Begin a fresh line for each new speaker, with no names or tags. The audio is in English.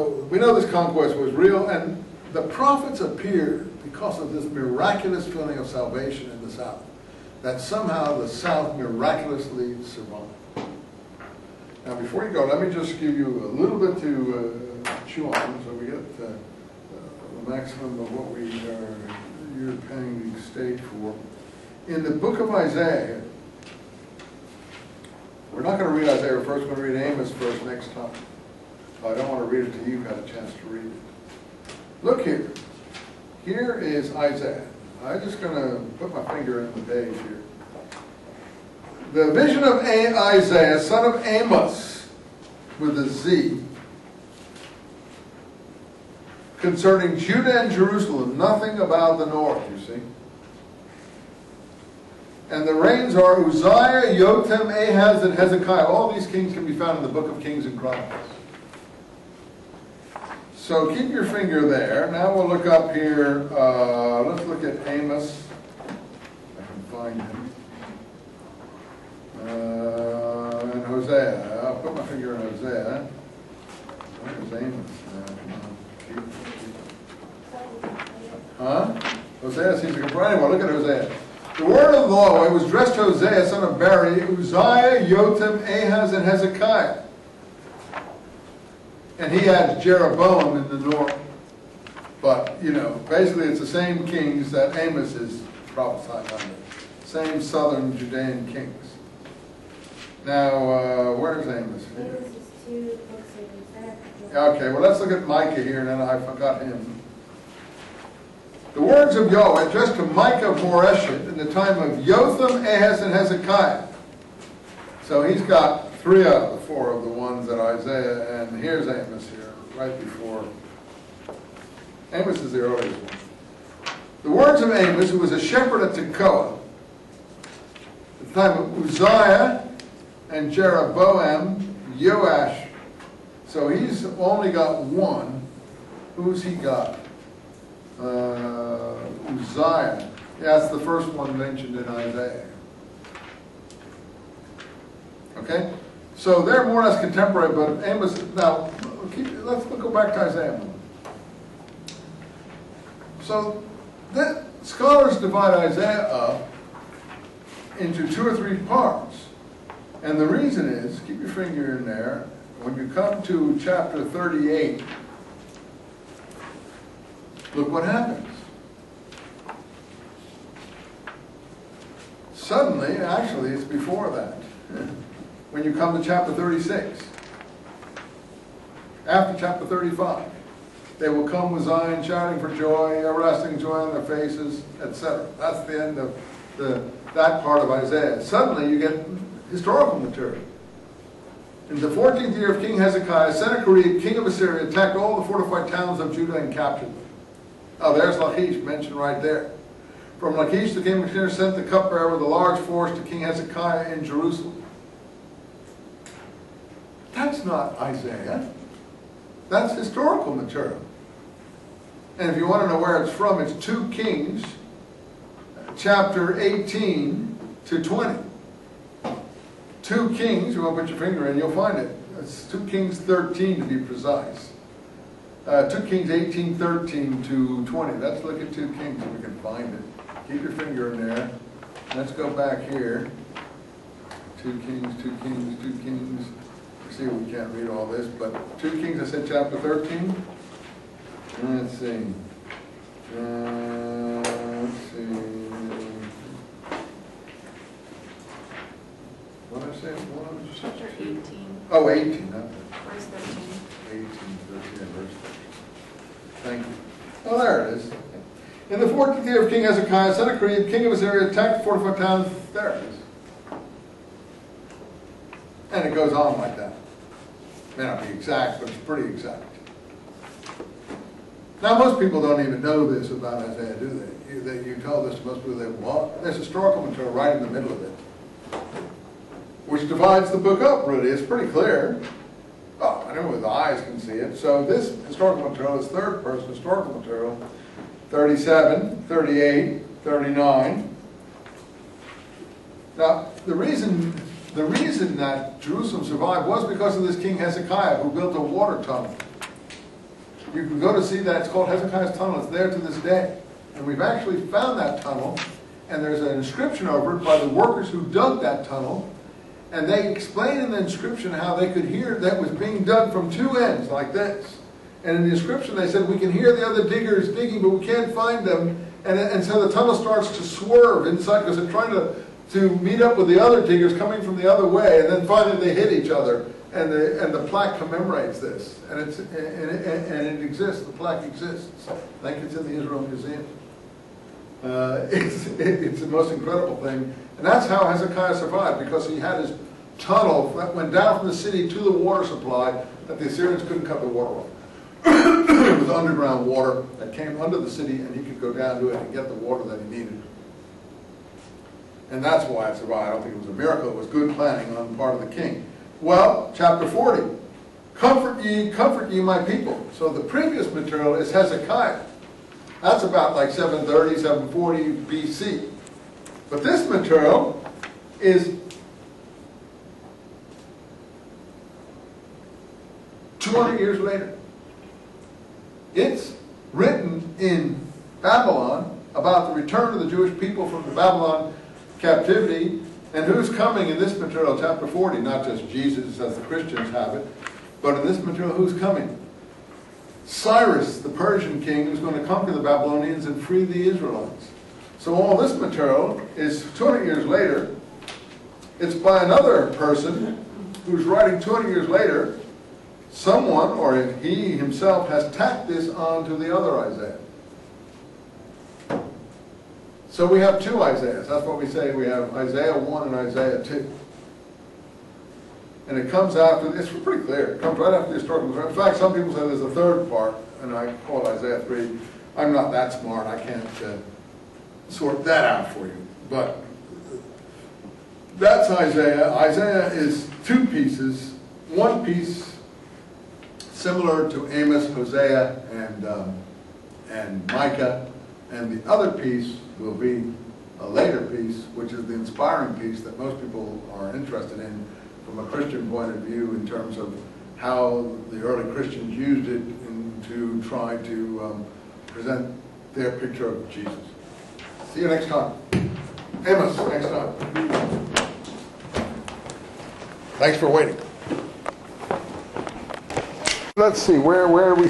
So we know this conquest was real, and the prophets appeared because of this miraculous feeling of salvation in the south, that somehow the south miraculously survived. Now before you go, let me just give you a little bit to chew on, so we get the maximum of what you're paying the state for. In the book of Isaiah, we're not going to read Isaiah first, we're going to read Amos first next time. I don't want to read it till you've got a chance to read it. Look here. Here is Isaiah. I'm just going to put my finger in the page here. The vision of Isaiah, son of Amos, with a Z, concerning Judah and Jerusalem, nothing about the north, you see. And the reigns are Uzziah, Jotham, Ahaz, and Hezekiah. All these kings can be found in the book of Kings and Chronicles. So keep your finger there. Now we'll look up here. Let's look at Amos. I can find him. And Hosea. I'll put my finger in Hosea. Where's Amos? Huh? Hosea seems like a bright one. Look at Hosea. The word of the Lord was addressed to Hosea, son of Beri, Uzziah, Jotham, Ahaz, and Hezekiah. And he had Jeroboam in the north. But, you know, basically it's the same kings that Amos is prophesying under. Same southern Judean kings. Now, where's Amos?
Amos is 2 books of
Okay, well let's look at Micah here, and then I forgot him. The words of Yahweh addressed to Micah of Moreshet in the time of Jotham, Ahaz, and Hezekiah. So he's got 3 out of the 4 of the ones that Isaiah, and here's Amos here, right before. Amos is the earliest one. The words of Amos, who was a shepherd at Tekoa, at the time of Uzziah and Jeroboam, Joash. So he's only got 1. Who's he got? Uzziah. Yeah, that's the first one mentioned in Isaiah. Okay? So they're more or less contemporary, but Amos, now, let's go back to Isaiah. So, scholars divide Isaiah up into 2 or 3 parts. And the reason is, keep your finger in there, when you come to chapter 38, look what happens. Suddenly, actually, it's before that. When you come to chapter 36, after chapter 35, they will come with Zion shouting for joy, everlasting joy on their faces, etc. That's the end of that part of Isaiah. Suddenly, you get historical material. In the 14th year of King Hezekiah, Sennacherib, king of Assyria, attacked all the fortified towns of Judah and captured them. Oh, there's Lachish, mentioned right there. From Lachish, the king of Assyria sent the cupbearer with a large force to King Hezekiah in Jerusalem. That's not Isaiah. That's historical material. And if you want to know where it's from, it's 2 Kings, chapter 18 to 20. 2 Kings, you want to put your finger in, you'll find it. It's 2 Kings 13 to be precise. 2 Kings 18, 13 to 20. Let's look at 2 Kings if we can find it. Keep your finger in there. Let's go back here. 2 Kings, 2 Kings, 2 Kings. See, we can't read all this, but 2 Kings, I said chapter 13. Let's see. Let's see. What did I say?
Chapter 18.
Oh, 18. Not
Verse 13.
18, 13, verse 13. Thank you. Oh, there it is. In the 14th year of King Hezekiah, Sennacherib, king of Assyria, attacked the fortified towns. There it is. And it goes on like that. May not be exact, but it's pretty exact. Now, most people don't even know this about Isaiah, do they? You tell this to most people, there's historical material right in the middle of it, which divides the book up, really. It's pretty clear. Oh, I know with the eyes can see it. So this historical material is third-person historical material, 37, 38, 39. Now, the reason that Jerusalem survived was because of this King Hezekiah, who built a water tunnel You can go to see that. It's called Hezekiah's Tunnel. It's there to this day. And we've actually found that tunnel, and there's an inscription over it by the workers who dug that tunnel. And they explain in the inscription how they could hear that was being dug from two ends, like this. And in the inscription they said, we can hear the other diggers digging, but we can't find them. And so the tunnel starts to swerve inside because they're trying to meet up with the other diggers coming from the other way. And then finally they hit each other. And the plaque commemorates this. And it exists. The plaque exists. I think it's in the Israel Museum. It's the most incredible thing. And that's how Hezekiah survived, because he had his tunnel that went down from the city to the water supply that the Assyrians couldn't cut the water off. It was underground water that came under the city, and he could go down to it and get the water that he needed. And that's why it survived. I don't think it was a miracle. It was good planning on the part of the king. Well, chapter 40. Comfort ye my people. So the previous material is Hezekiah. That's about like 730, 740 BC. But this material is 200 years later. It's written in Babylon about the return of the Jewish people from the Babylon captivity, and who's coming in this material, chapter 40, not just Jesus as the Christians have it, but in this material, who's coming? Cyrus, the Persian king, who's going to conquer the Babylonians and free the Israelites. So all this material is 200 years later. It's by another person who's writing 200 years later. Someone, or he himself, has tacked this onto the other Isaiah. So we have two Isaiahs. That's what we say. We have Isaiah 1 and Isaiah 2. And it comes after, it's pretty clear. It comes right after the historical. In fact, some people say there's a third part, and I call it Isaiah 3. I'm not that smart. I can't sort that out for you. But that's Isaiah. Isaiah is two pieces. One piece similar to Amos, Hosea, and Micah. And the other piece will be a later piece, which is the inspiring piece that most people are interested in from a Christian point of view, in terms of how the early Christians used it to try to present their picture of Jesus. See you next time. Amos, next time. Thanks for waiting. Let's see, where are we?